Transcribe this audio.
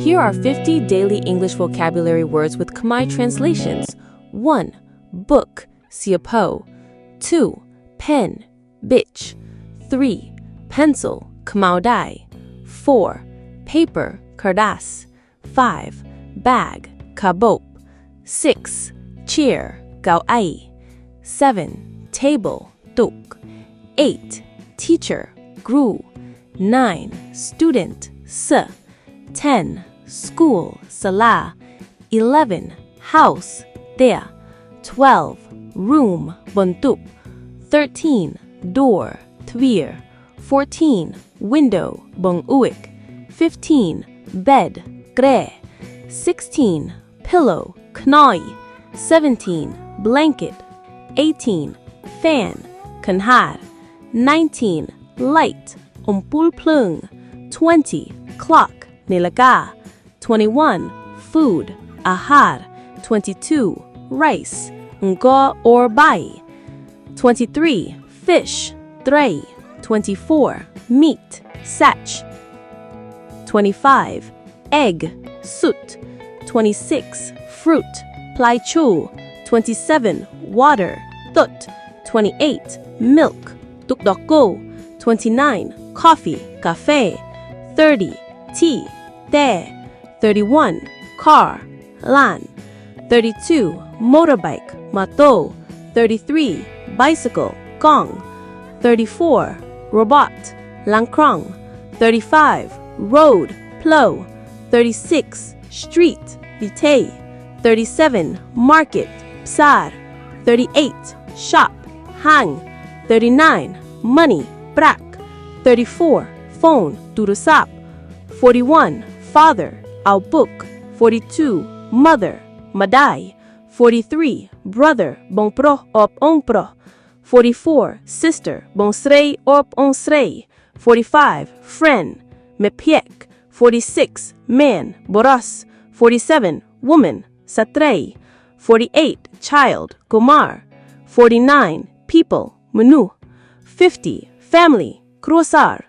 Here are 50 daily English vocabulary words with Khmer translations. 1. Book, siapo. 2. Pen, bitch. 3. Pencil, khmao dai. 4. Paper, kardas. 5. Bag, kabop. 6. Chair, gao ai. 7. Table, tuk. 8. Teacher, gru. 9. Student, sa. 10. School, sala. 11. House, dea. 12. Room, buntup. 13. Door, twir. 14. Window, bunguik. 15. Bed, gre. 16. Pillow, knoi. 17. Blanket. 18. Fan, kanhar. 19. Light, plung. 20. Clock, nilaga. 21. Food, ahar. 22. Rice, ngo or bai. 23. Fish, drei. 24. Meat, sach. 25. Egg, sut. 26. Fruit, plai chu. 27. Water, tut. 28. Milk, tukdoko. 29. Coffee, cafe. 30. Tea, te. 31. Car, lan. 32. Motorbike, mato. 33. Bicycle, gong. 34. Robot, langkrong. 35. Road, plo. 36. Street, vite. 37. Market, psar. 38. Shop, hang. 39. Money, brak. 34. Phone, durusap. 41. Father, aubuk. 42. Mother, madai. 43. Brother, bongpro op ongpro. 44. Sister, bonsrei op onsrei. 45. Friend, mepiek. 46. Man, boras. 47. Woman, satrei. 48. Child, gomar. 49. People, menu. 50. Family, krosar.